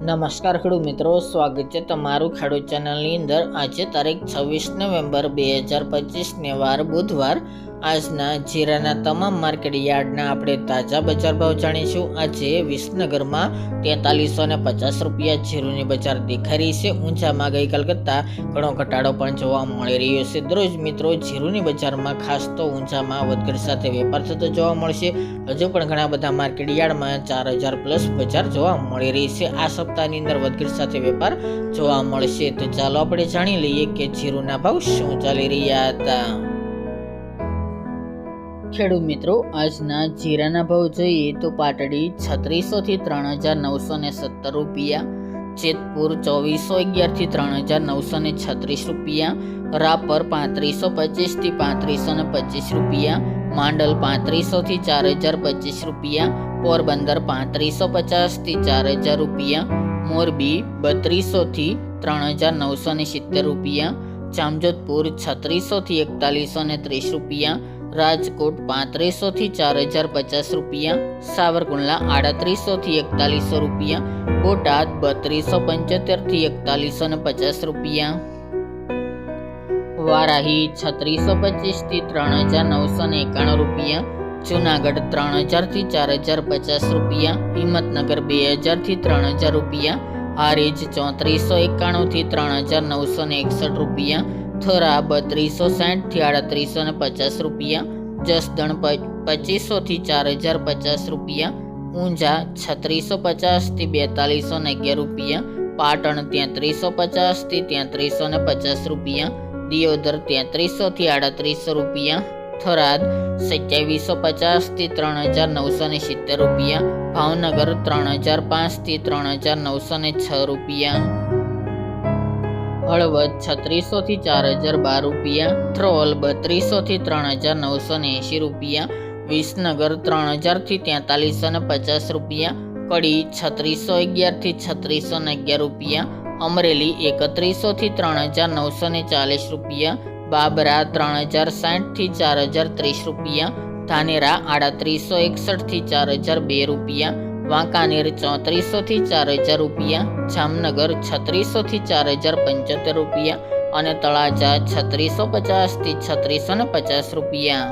નમસ્કાર ખેડૂત મિત્રો, સ્વાગત છે તમારું ખેડૂત ચેનલની અંદર। આજે તારીખ 26 નવેમ્બર 2025 વાર બુધવાર। આજના જીરાના તમામ માર્કેટ યાર્ડના આપણે તાજા બજાર ભાવ જાણીશું। આજે વિસનગરમાં 4350 રૂપિયા જીરુની બજાર દેખાઈ રહી છે। ઊંચામાં ગઈકાલ કરતાં ઘણો ઘટાડો પણ જોવા મળી રહ્યો છે। દરરોજ મિત્રો જીરુની બજારમાં ખાસ તો ઊંચામાં વધઘટ સાથે વેપાર થતો જોવા મળશે। હજુ પણ ઘણા બધા માર્કેટ યાર્ડમાં 4000 પ્લસ બજાર જોવા મળી રહી છે। આ સપ્તાહની અંદર વધઘટ સાથે વેપાર જોવા મળશે। તો ચાલો આપણે જાણી લઈએ કે જીરુના ભાવ શું ચાલી રહ્યા હતા। ખેડૂત મિત્રો, આજના જીરાના ભાવ જોઈએ તો પાટડી 3600 થી 3970 રૂપિયા, જેતપુર 2411 થી 3936 રૂપિયા, રાપર 3525 થી 3525 રૂપિયા, માંડલ 3500 થી 4025 રૂપિયા, પોરબંદર 3550 થી 4000 રૂપિયા, મોરબી 3200 થી 3970 રૂપિયા, જામજોધપુર 3600 થી 4130 રૂપિયા, રાજકોટ 3500 થી 4050 રૂપિયા, સાવરકુંડલા 3800 થી 4100 રૂપિયા, બોટાદ 3275 થી 4150 રૂપિયા, વારાહી 3625 થી 3991 રૂપિયા, જુનાગઢ 3000 થી 4050 રૂપિયા, હિંમતનગર 2000 થી 3000 રૂપિયા, હારીજ 3491 થી 3961 રૂપિયા, થરા 3260 થી 3850 રૂપિયા, જસદણ 2500 થી 4050 રૂપિયા, ઊંઝા 3650 થી 4211 રૂપિયા, પાટણ 3350 થી 3350 રૂપિયા, દિયોદર 3300 થી 3800 રૂપિયા, થરાદ 2750 થી 3970 રૂપિયા, ભાવનગર 3005 થી 3906 રૂપિયા, હળવદ 3600 થી 4012 રૂપિયા, ધ્રોલ 3200 થી 3980 રૂપિયા, વિસનગર 3000 થી 4350 રૂપિયા, કડી 3611 થી 3611 રૂપિયા, અમરેલી 3100 થી 3940 રૂપિયા, બાબરા 3060 થી 4030 રૂપિયા, ધાનેરા 3861 થી 4002 રૂપિયા, વાંકાનેર 3400 થી 4000 રૂપિયા, જામનગર 3600 થી 4075 રૂપિયા અને તળાજા 3650 થી 3650 રૂપિયા।